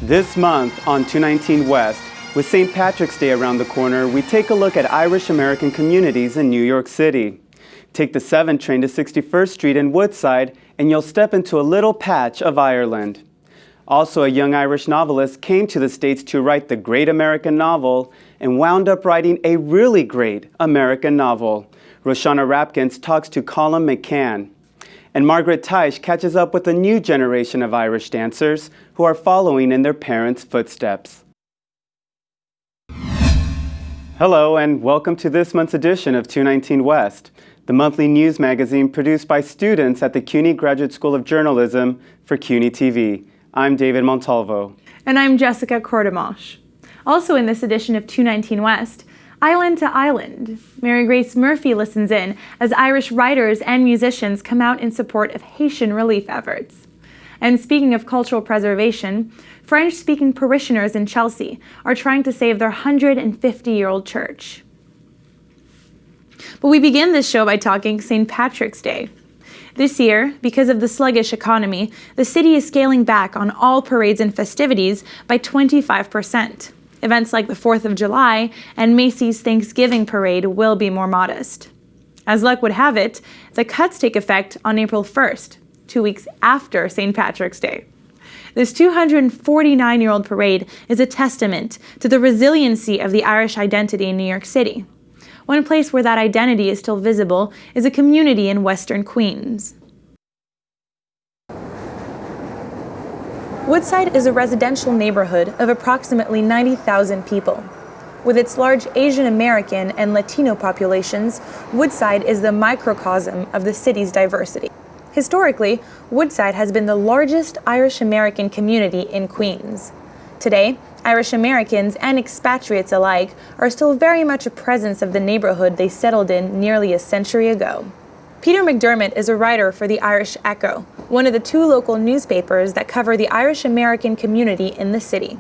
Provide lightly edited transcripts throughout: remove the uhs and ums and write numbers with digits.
This month on 219 West, with St. Patrick's Day around the corner, we take a look at Irish American communities in New York City. Take the 7 train to 61st Street and Woodside, and you'll step into a little patch of Ireland. Also, a young Irish novelist came to the States to write the great American novel and wound up writing a really great American novel. Roshana Rapkins talks to Colum, McCann. And Margaret Teich catches up with a new generation of Irish dancers who are following in their parents' footsteps. Hello, and welcome to this month's edition of 219 West, the monthly news magazine produced by students at the CUNY Graduate School of Journalism for CUNY TV. I'm David Montalvo. And I'm Jessica Cordemosh. Also in this edition of 219 West, Island to Island. Mary Grace Murphy listens in as Irish writers and musicians come out in support of Haitian relief efforts. And speaking of cultural preservation, French-speaking parishioners in Chelsea are trying to save their 150-year-old church. But we begin this show by talking St. Patrick's Day. This year, because of the sluggish economy, the city is scaling back on all parades and festivities by 25%. Events like the 4th of July and Macy's Thanksgiving Parade will be more modest. As luck would have it, the cuts take effect on April 1st, 2 weeks after St. Patrick's Day. This 249-year-old parade is a testament to the resiliency of the Irish identity in New York City. One place where that identity is still visible is a community in Western Queens. Woodside is a residential neighborhood of approximately 90,000 people. With its large Asian American and Latino populations, Woodside is the microcosm of the city's diversity. Historically, Woodside has been the largest Irish American community in Queens. Today, Irish Americans and expatriates alike are still very much a presence of the neighborhood they settled in nearly a century ago. Peter McDermott is a writer for the Irish Echo, one of the 2 local newspapers that cover the Irish American community in the city.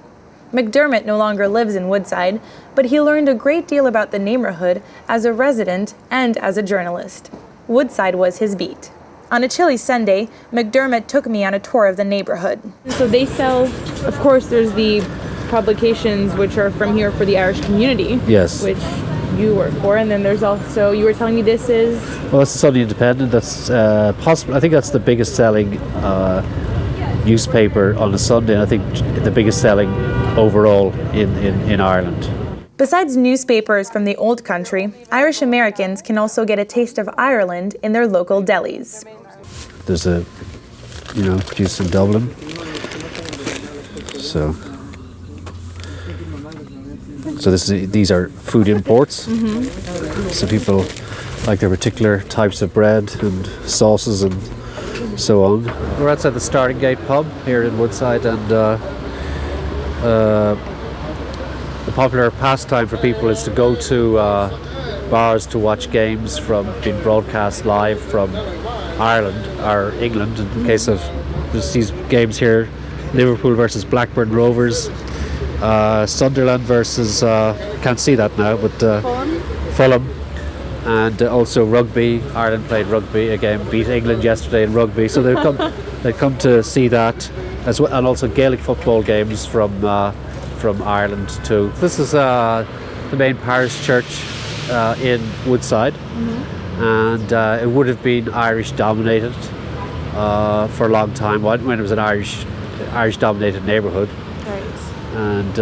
McDermott no longer lives in Woodside, but he learned a great deal about the neighborhood as a resident and as a journalist. Woodside was his beat. On a chilly Sunday, McDermott took me on a tour of the neighborhood. So they sell, of course, there's the publications which are from here for the Irish community. Yes. Which you work for, and then there's also, you were telling me this is... Well, that's the Sunday Independent. That's possible. I think that's the biggest selling newspaper on a Sunday, and I think the biggest selling overall in Ireland. Besides newspapers from the old country, Irish Americans can also get a taste of Ireland in their local delis. There's a, produced in Dublin. So these are food imports. Mm-hmm. So people like their particular types of bread and sauces and so on. We're outside the Starting Gate pub here in Woodside, and the popular pastime for people is to go to bars to watch games being broadcast live from Ireland or England. In the case of these games here, Liverpool versus Blackburn Rovers, Sunderland versus, can't see that now, but Fulham, and also rugby. Ireland played rugby again, beat England yesterday in rugby, so they come to see that as well, and also Gaelic football games from Ireland too. This is the main parish church in Woodside, mm-hmm. and it would have been Irish dominated for a long time when it was an Irish dominated neighbourhood. Right. And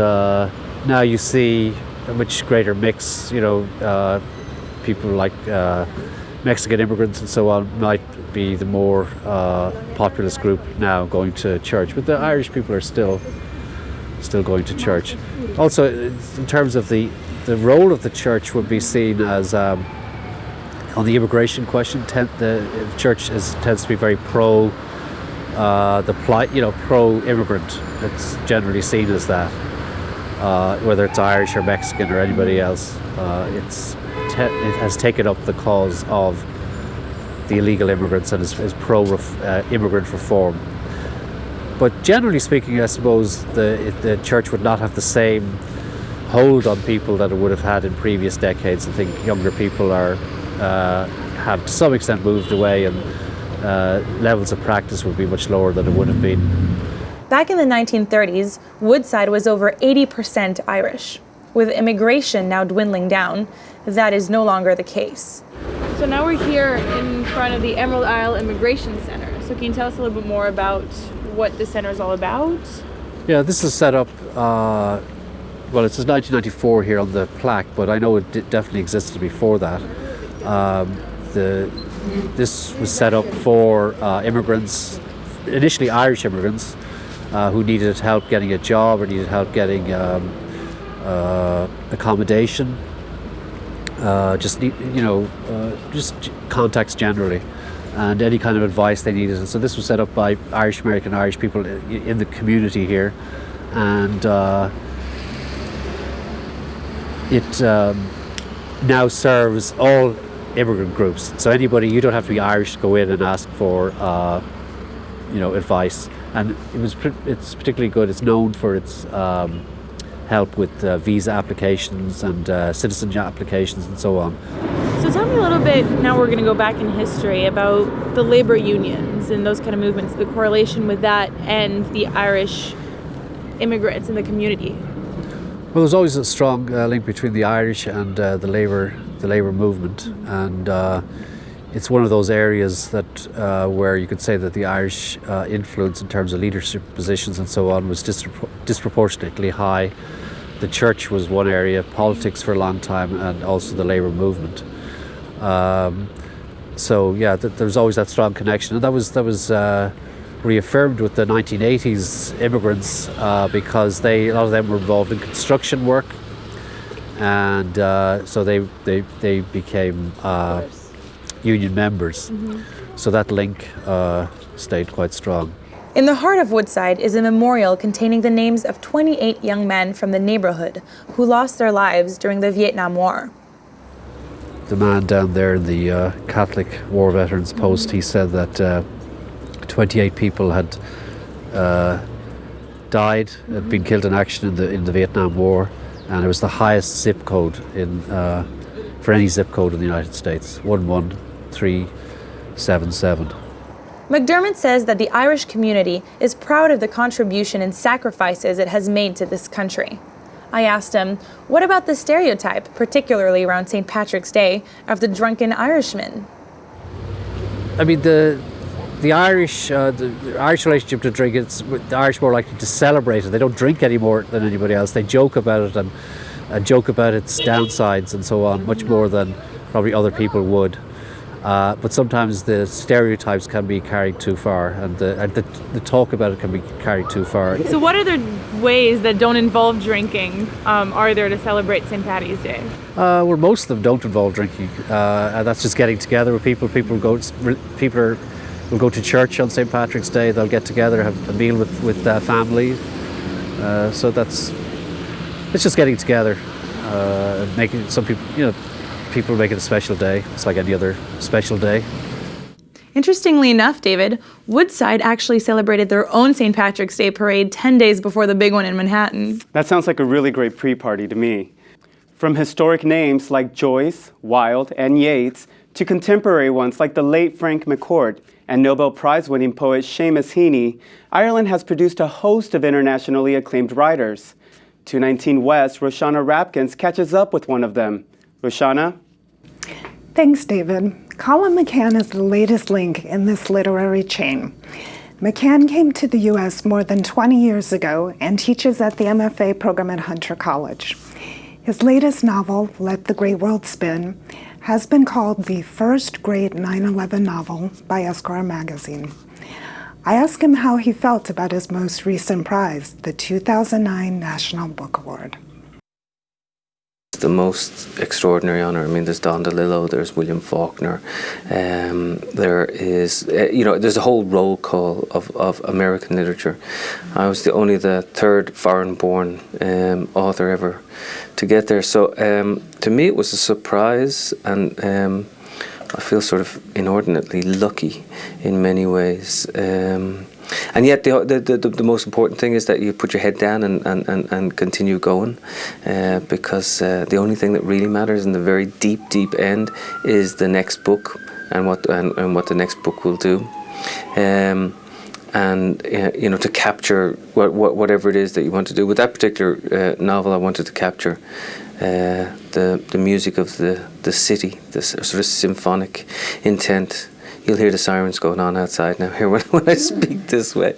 now you see a much greater mix, people like Mexican immigrants and so on might be the more populous group now going to church, but the Irish people are still going to church. Also, in terms of the role of the church would be seen as, on the immigration question, the church tends to be very pro pro-immigrant. It's generally seen as that, whether it's Irish or Mexican or anybody else. It has taken up the cause of the illegal immigrants and is pro-immigrant reform. But generally speaking, I suppose the church would not have the same hold on people that it would have had in previous decades. I think younger people have to some extent moved away, and levels of practice would be much lower than it would have been Back in the 1930s, Woodside was over 80% Irish. With immigration now dwindling down, that is no longer the case. So now we're here in front of the Emerald Isle Immigration Center. So can you tell us a little bit more about what the center is all about? Yeah, this is set up, well, it says 1994 here on the plaque, but I know it definitely existed before that. This was set up for immigrants, initially Irish immigrants, who needed help getting a job or needed help getting accommodation, just contacts generally, and any kind of advice they needed. And so this was set up by Irish American Irish people in the community here, and it now serves all immigrant groups. So anybody, you don't have to be Irish to go in and ask for advice. And it's particularly good. It's known for its help with visa applications and citizenship applications and so on. So tell me a little bit, now we're going to go back in history, about the labor unions and those kind of movements, the correlation with that and the Irish immigrants in the community. Well, there's always a strong link between the Irish and the labor movement, and it's one of those areas that where you could say that the Irish influence in terms of leadership positions and so on was disproportionately high. The church was one area, politics for a long time, and also the labour movement. So yeah, there's always that strong connection, and that was reaffirmed with the 1980s immigrants because a lot of them were involved in construction work, and so they became union members. Mm-hmm. So that link stayed quite strong. In the heart of Woodside is a memorial containing the names of 28 young men from the neighborhood who lost their lives during the Vietnam War. The man down there in the Catholic War Veterans Post, he said that 28 people had died, had been killed in action in the Vietnam War, and it was the highest zip code for any zip code in the United States, 11377. McDermott says that the Irish community is proud of the contribution and sacrifices it has made to this country. I asked him, what about the stereotype, particularly around St. Patrick's Day, of the drunken Irishman? I mean, the Irish relationship to drink, the Irish more likely to celebrate it. They don't drink any more than anybody else. They joke about it and joke about its downsides and so on, much more than probably other people would. But sometimes the stereotypes can be carried too far, and the talk about it can be carried too far. So what other ways that don't involve drinking are there to celebrate St. Paddy's Day? Well, most of them don't involve drinking. And that's just getting together with people. People will go to church on St. Patrick's Day. They'll get together, have a meal with family. So it's just getting together, making some people, people make it a special day. It's like any other special day. Interestingly enough, David, Woodside actually celebrated their own St. Patrick's Day parade 10 days before the big one in Manhattan. That sounds like a really great pre-party to me. From historic names like Joyce, Wilde, and Yeats to contemporary ones like the late Frank McCourt and Nobel Prize-winning poet Seamus Heaney, Ireland has produced a host of internationally acclaimed writers. 219 West, Roshana Rapkins catches up with one of them. Roshana? Thanks, David. Colum McCann is the latest link in this literary chain. McCann came to the U.S. more than 20 years ago and teaches at the MFA program at Hunter College. His latest novel, Let the Great World Spin, has been called the first great 9/11 novel by Esquire magazine. I asked him how he felt about his most recent prize, the 2009 National Book Award. The most extraordinary honour. I mean, there's Don DeLillo, there's William Faulkner, there is, there's a whole roll call of American literature. I was only the third foreign-born author ever to get there. So to me, it was a surprise, and I feel sort of inordinately lucky in many ways. And yet the most important thing is that you put your head down and continue going, because the only thing that really matters in the very deep end is the next book and what the next book will do. and to capture whatever it is that you want to do. With that particular novel, I wanted to capture the music of the city, this sort of symphonic intent. You'll hear the sirens going on outside now here when I speak this way.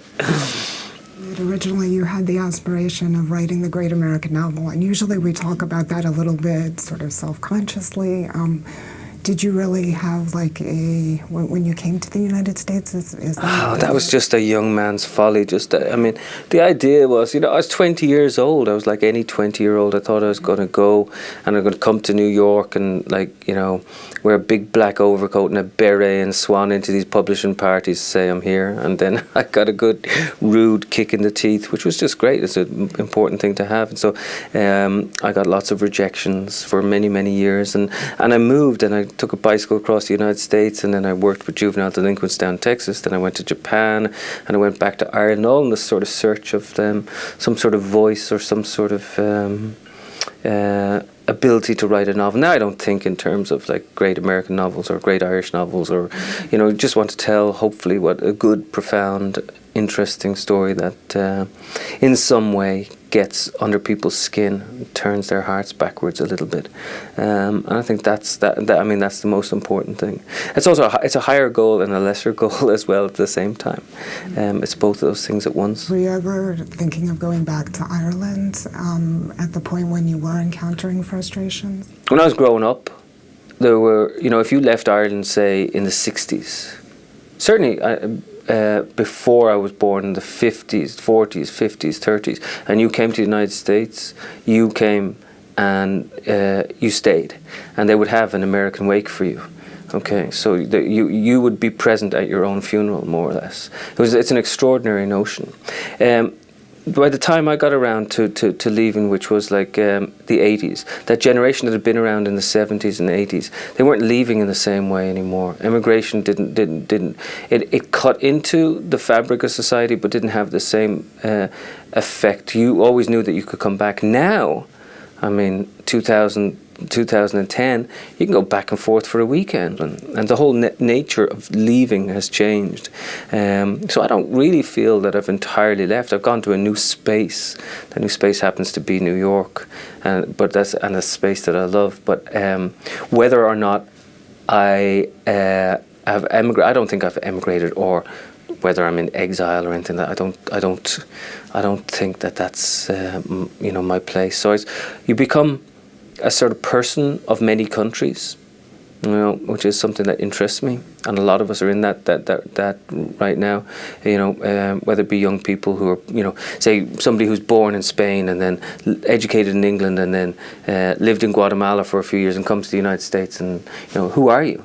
Originally, you had the aspiration of writing the great American novel, and usually we talk about that a little bit sort of self-consciously. Did you really have when you came to the United States, is that... that was just a young man's folly. The idea was, I was 20 years old. I was like any 20-year-old. I thought I was going to go and I'm going to come to New York and wear a big black overcoat and a beret and swan into these publishing parties to say I'm here. And then I got a good rude kick in the teeth, which was just great. It's an important thing to have. And so I got lots of rejections for many, many years. And I moved and I took a bicycle across the United States, and then I worked with juvenile delinquents down in Texas. Then I went to Japan, and I went back to Ireland, all in this sort of search of some sort of voice or some sort of ability to write a novel. Now I don't think in terms of great American novels or great Irish novels, or just want to tell hopefully what a good, profound, interesting story that in some way gets under people's skin, turns their hearts backwards a little bit, and I think that's the most important thing. It's also it's a higher goal and a lesser goal as well at the same time. It's both of those things at once. Were you ever thinking of going back to Ireland at the point when you were encountering frustrations? When I was growing up, there were, if you left Ireland, say in the 60s, certainly before I was born in the 50s, 40s, 50s, 30s, and you came to the United States, you came and you stayed, and they would have an American wake for you. Okay, so you would be present at your own funeral, more or less. It's an extraordinary notion. By the time I got around to leaving, which was the 80s, that generation that had been around in the 70s and 80s, they weren't leaving in the same way anymore. Immigration it cut into the fabric of society, but didn't have the same effect. You always knew that you could come back. Now, 2010, you can go back and forth for a weekend, and the whole nature of leaving has changed. So I don't really feel that I've entirely left. I've gone to a new space. The new space happens to be New York, but that's a space that I love. But whether or not I have emigrated, I don't think I've emigrated, or whether I'm in exile or anything. I don't think that's my place. So you become a sort of person of many countries, which is something that interests me, and a lot of us are in that right now. Whether it be young people who are, say somebody who's born in Spain and then educated in England and then lived in Guatemala for a few years and comes to the United States, and who are you?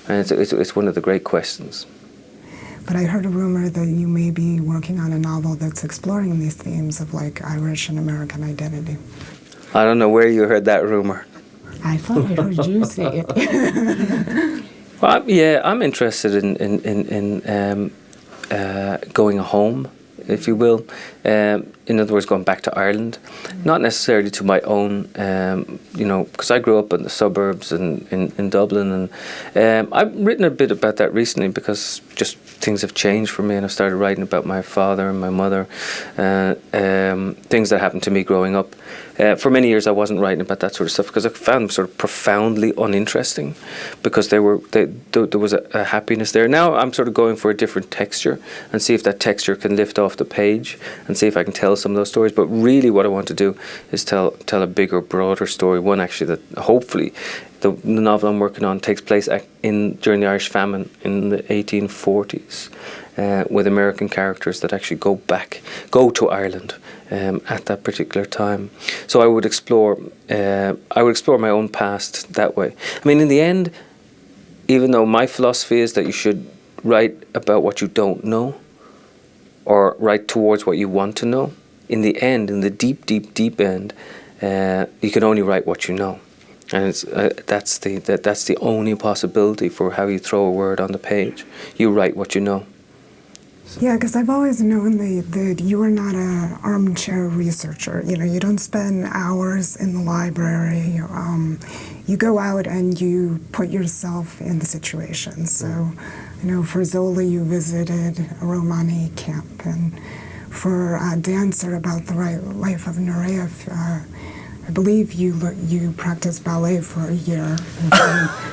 And it's one of the great questions. But I heard a rumor that you may be working on a novel that's exploring these themes of Irish and American identity. I don't know where you heard that rumor. I thought I heard you say it. Well, I'm interested in going home, if you will. In other words, going back to Ireland, not necessarily to my own, because I grew up in the suburbs and in Dublin, and I've written a bit about that recently because just things have changed for me, and I've started writing about my father and my mother, things that happened to me growing up. For many years I wasn't writing about that sort of stuff because I found them sort of profoundly uninteresting, because there was a happiness there. Now I'm sort of going for a different texture and see if that texture can lift off the page and see if I can tell some of those stories. But really what I want to do is tell a bigger, broader story, one actually that hopefully the novel I'm working on takes place during the Irish famine in the 1840s, with American characters that actually go to Ireland at that particular time. So I would explore my own past that way. In the end, even though my philosophy is that you should write about what you don't know, or write towards what you want to know, in the end, in the deep, deep, deep end, you can only write what you know. And that's the only possibility for how you throw a word on the page. You write what you know. Yeah, because I've always known that you are not an armchair researcher. You know, you don't spend hours in the library. You go out and you put yourself in the situation. So, you know, for Zola, you visited a Romani camp, and for a dancer about the life of Nureyev, I believe you practiced ballet for a year.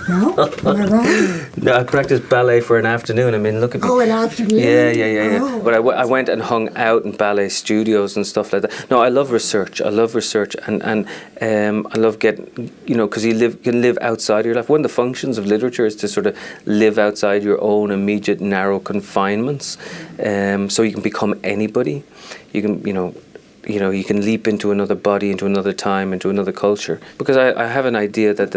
No? Am I wrong? No, I practiced ballet for an afternoon. I mean, look at me. Oh, an afternoon? Yeah. Oh. But I went and hung out in ballet studios and stuff like that. No, I love research. I love research, and I love getting, you know, because you can live outside your life. One of the functions of literature is to sort of live outside your own immediate narrow confinements, so you can become anybody. You can, you can leap into another body, into another time, into another culture. Because I have an idea that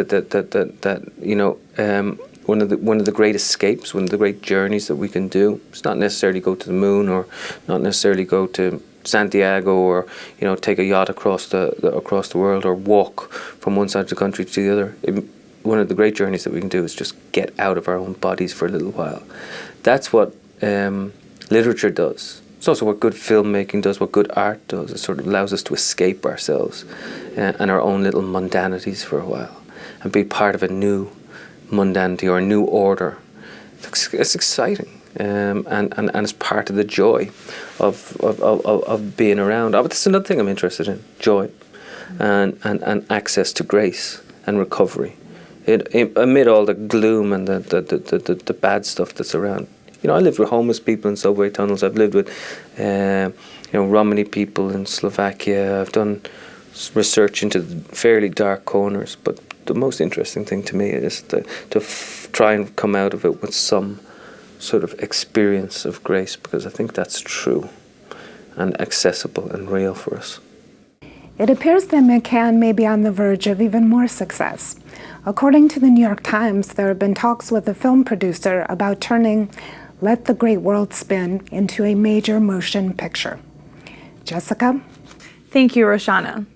one of the great escapes, one of the great journeys that we can do, is not necessarily go to the moon, or not necessarily go to Santiago, or take a yacht across the world, or walk from one side of the country to the other. One of the great journeys that we can do is just get out of our own bodies for a little while. That's what literature does. It's also what good filmmaking does, what good art does. It sort of allows us to escape ourselves and our own little mundanities for a while, and be part of a new mundanity or a new order. It's exciting, and it's part of the joy of being around. But that's another thing I'm interested in: joy, and access to grace and recovery, amid all the gloom and the bad stuff that's around. I lived with homeless people in subway tunnels. I've lived with, Romani people in Slovakia. I've done research into fairly dark corners. But the most interesting thing to me is to try and come out of it with some sort of experience of grace, because I think that's true and accessible and real for us. It appears that McCann may be on the verge of even more success. According to the New York Times, there have been talks with a film producer about turning Let the Great World Spin into a major motion picture. Jessica? Thank you, Roshana.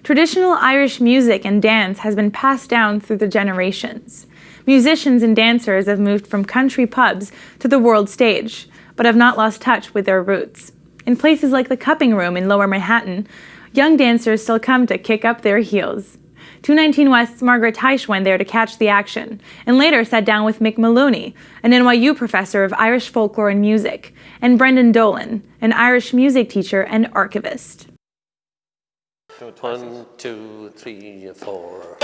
Traditional Irish music and dance has been passed down through the generations. Musicians and dancers have moved from country pubs to the world stage, but have not lost touch with their roots. In places like the Cupping Room in Lower Manhattan, young dancers still come to kick up their heels. 219 West's Margaret Teich went there to catch the action, and later sat down with Mick Maloney, an NYU professor of Irish folklore and music, and Brendan Dolan, an Irish music teacher and archivist. 1, 2, 3, 4.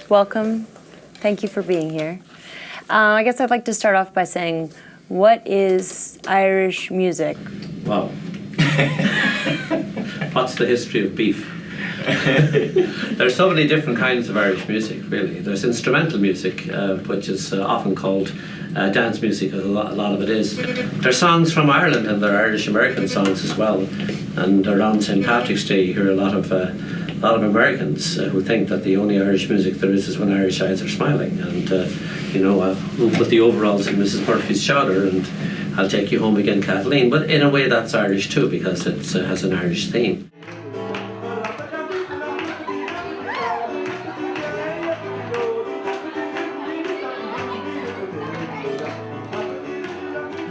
Welcome. Thank you for being here. I guess I'd like to start off by saying, what is Irish music? Wow. What's the history of beef? There's so many different kinds of Irish music, really. There's instrumental music, which is often called dance music, as a lot of it is. There's songs from Ireland, and there are Irish American songs as well. And around St. Patrick's Day, you hear a lot of Americans who think that the only Irish music there is when Irish eyes are smiling, and who put the overalls in Mrs. Murphy's chowder and I'll take you home again, Kathleen. But in a way that's Irish too, because it has an Irish theme.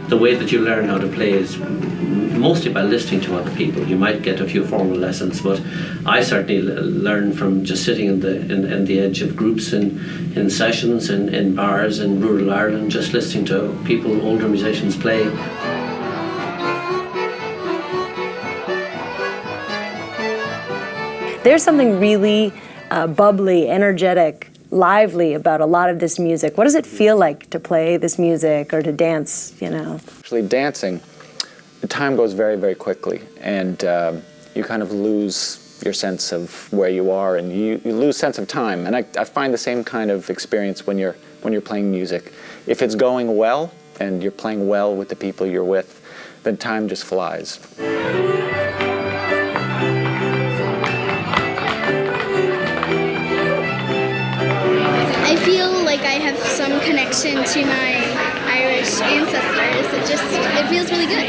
The way that you learn how to play is mostly by listening to other people. You might get a few formal lessons, but I certainly learn from just sitting in the edge of groups in sessions, in bars in rural Ireland, just listening to people, older musicians play. There's something really bubbly, energetic, lively about a lot of this music. What does it feel like to play this music or to dance, Actually, dancing, the time goes very, very quickly, and you kind of lose your sense of where you are, and you lose sense of time. And I find the same kind of experience when you're playing music. If it's going well, and you're playing well with the people you're with, then time just flies. I feel like I have some connection to my Irish ancestors. It feels really good.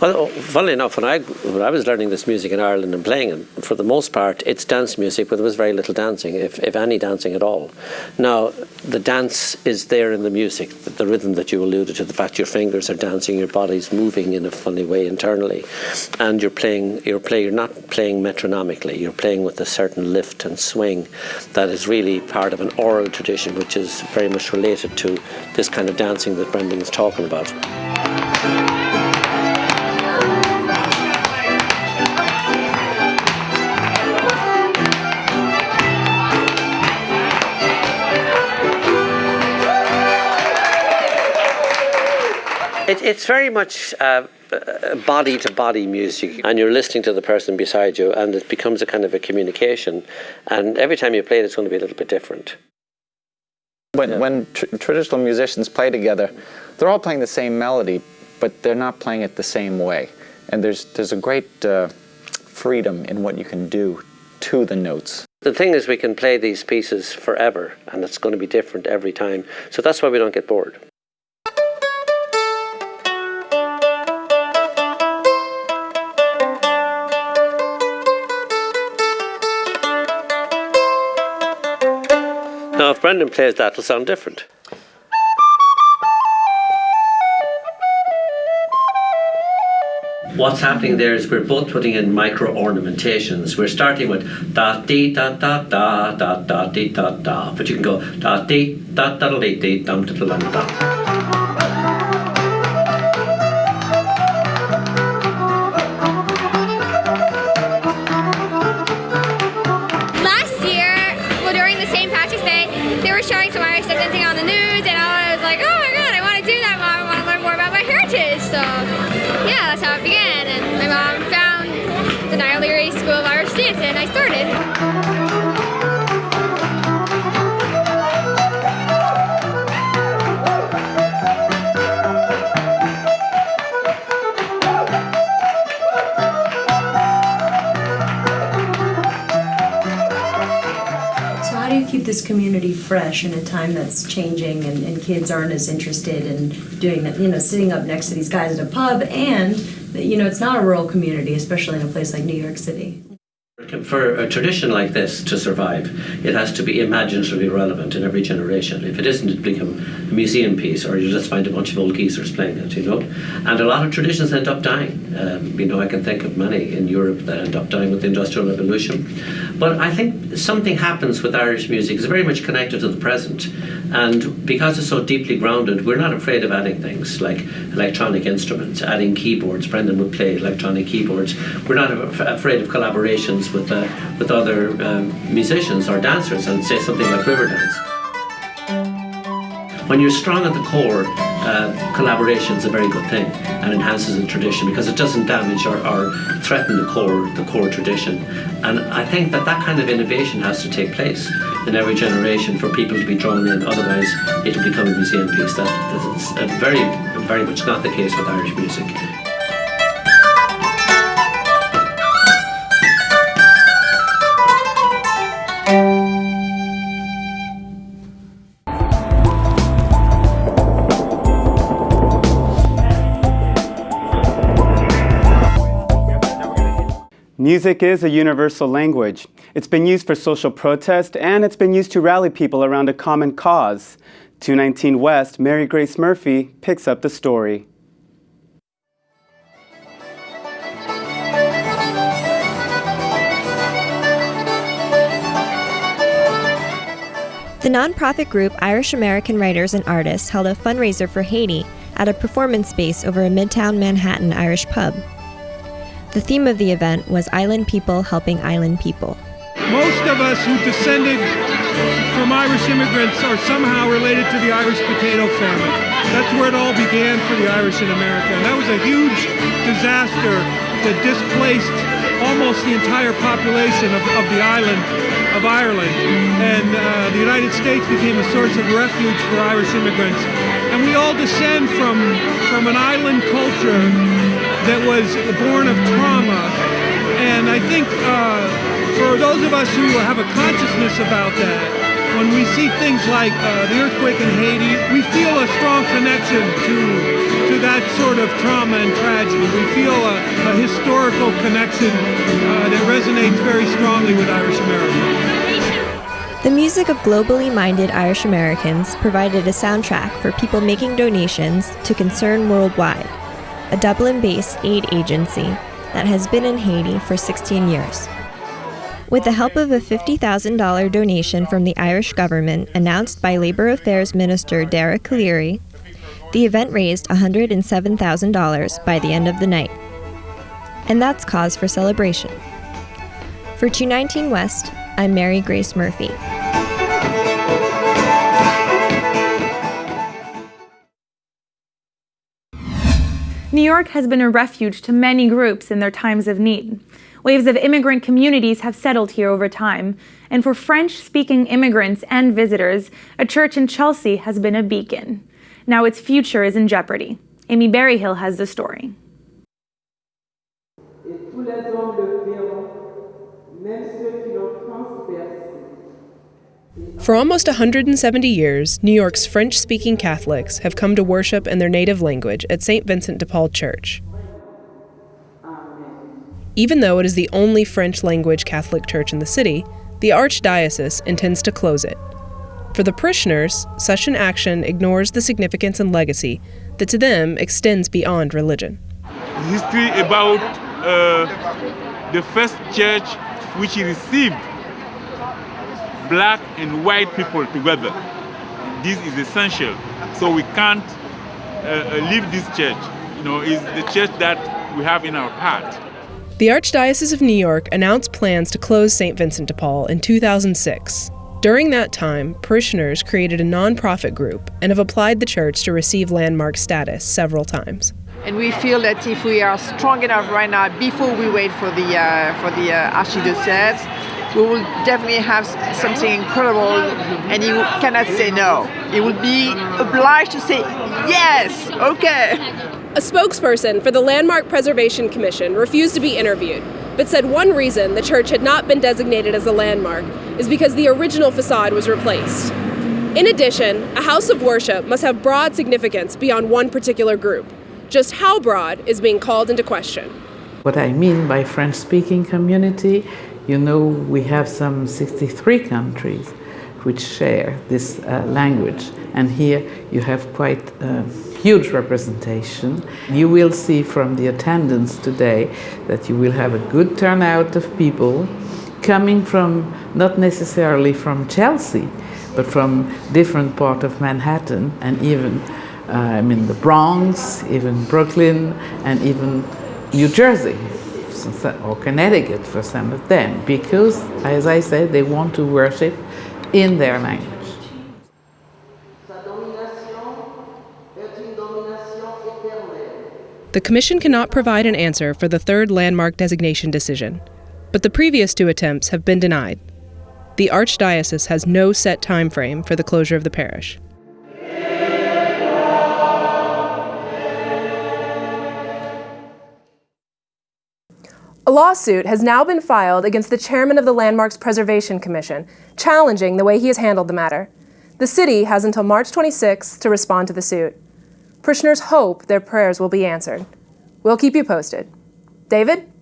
Well, funnily enough, when I was learning this music in Ireland and playing it, for the most part, it's dance music, but there was very little dancing, if any dancing at all. Now, the dance is there in the music, the rhythm that you alluded to, the fact your fingers are dancing, your body's moving in a funny way internally, and you're not playing metronomically, you're playing with a certain lift and swing that is really part of an oral tradition, which is very much related to this kind of dancing that Brendan was talking about. It's very much body-to-body music, and you're listening to the person beside you, and it becomes a kind of a communication, and every time you play it, it's going to be a little bit different. When traditional musicians play together, they're all playing the same melody, but they're not playing it the same way. And there's a great freedom in what you can do to the notes. The thing is, we can play these pieces forever, and it's going to be different every time, so that's why we don't get bored. Now, if Brendan plays that, it'll sound different. What's happening there is we're both putting in micro ornamentations. We're starting with da dee da da da da da dee da da, but you can go da dee da da dee dee dum da da da. Showing some Irish step dancing on the news, and I was like, oh my god, I want to do that, Mom. I want to learn more about my heritage. So yeah, that's how it began, and my mom found the Niall Leary School of Irish Dance, and I started. Keep this community fresh in a time that's changing, and kids aren't as interested in doing that, sitting up next to these guys at a pub, and it's not a rural community, especially in a place like New York City. For a tradition like this to survive, it has to be imaginatively relevant in every generation. If it isn't, it becomes a museum piece, or you just find a bunch of old geezers playing it, And a lot of traditions end up dying. I can think of many in Europe that end up dying with the Industrial Revolution. But I think something happens with Irish music. It's very much connected to the present. And because it's so deeply grounded, we're not afraid of adding things like electronic instruments, adding keyboards. Brendan would play electronic keyboards. We're not afraid of collaborations with other musicians or dancers, and say something like river dance. When you're strong at the core, collaboration is a very good thing and enhances the tradition because it doesn't damage or threaten the core tradition. And I think that kind of innovation has to take place in every generation for people to be drawn in. Otherwise, it'll become a museum piece. That's very, very much not the case with Irish music. Music is a universal language. It's been used for social protest, and it's been used to rally people around a common cause. 219 West, Mary Grace Murphy picks up the story. The nonprofit group Irish American Writers and Artists held a fundraiser for Haiti at a performance space over a Midtown Manhattan Irish pub. The theme of the event was Island People Helping Island People. Most of us who descended from Irish immigrants are somehow related to the Irish potato famine. That's where it all began for the Irish in America. And that was a huge disaster that displaced almost the entire population of the island of Ireland. And the United States became a source of refuge for Irish immigrants. And we all descend from an island culture that was born of trauma. And I think for those of us who have a consciousness about that, when we see things like the earthquake in Haiti, we feel a strong connection to that sort of trauma and tragedy. We feel a historical connection that resonates very strongly with Irish Americans. The music of globally minded Irish Americans provided a soundtrack for people making donations to Concern Worldwide, a Dublin-based aid agency that has been in Haiti for 16 years. With the help of a $50,000 donation from the Irish government announced by Labour Affairs Minister Dara Calleary, the event raised $107,000 by the end of the night. And that's cause for celebration. For 219 West, I'm Mary Grace Murphy. New York has been a refuge to many groups in their times of need. Waves of immigrant communities have settled here over time, and for French-speaking immigrants and visitors, a church in Chelsea has been a beacon. Now its future is in jeopardy. Amy Berryhill has the story. For almost 170 years, New York's French-speaking Catholics have come to worship in their native language at St. Vincent de Paul Church. Even though it is the only French-language Catholic church in the city, the Archdiocese intends to close it. For the parishioners, such an action ignores the significance and legacy that to them extends beyond religion. History about the first church which received black and white people together. This is essential. So we can't leave this church. It's the church that we have in our heart. The Archdiocese of New York announced plans to close St. Vincent de Paul in 2006. During that time, parishioners created a nonprofit group and have applied the church to receive landmark status several times. And we feel that if we are strong enough right now, before we wait for the Archdiocese, we will definitely have something incredible, and he cannot say no. He will be obliged to say, yes, okay. A spokesperson for the Landmark Preservation Commission refused to be interviewed, but said one reason the church had not been designated as a landmark is because the original facade was replaced. In addition, a house of worship must have broad significance beyond one particular group. Just how broad is being called into question. What I mean by French-speaking community, we have some 63 countries which share this language, and here you have quite huge representation. You will see from the attendance today that you will have a good turnout of people coming from, not necessarily from Chelsea, but from different parts of Manhattan, and even the Bronx, even Brooklyn, and even New Jersey, or Connecticut for some of them, because, as I said, they want to worship in their language. The Commission cannot provide an answer for the third landmark designation decision, but the previous two attempts have been denied. The Archdiocese has no set time frame for the closure of the parish. A lawsuit has now been filed against the chairman of the Landmarks Preservation Commission, challenging the way he has handled the matter. The city has until March 26th to respond to the suit. Parishioners hope their prayers will be answered. We'll keep you posted. David?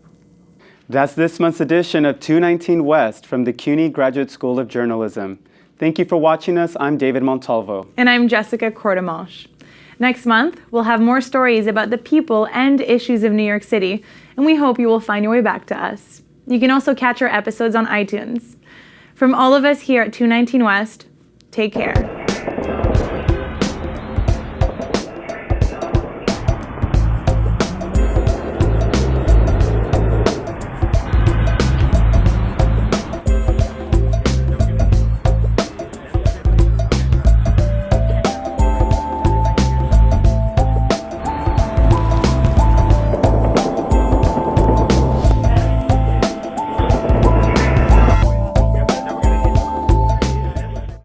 That's this month's edition of 219 West from the CUNY Graduate School of Journalism. Thank you for watching us. I'm David Montalvo. And I'm Jessica Cordemanche. Next month, we'll have more stories about the people and issues of New York City, and we hope you will find your way back to us. You can also catch our episodes on iTunes. From all of us here at 219 West, take care.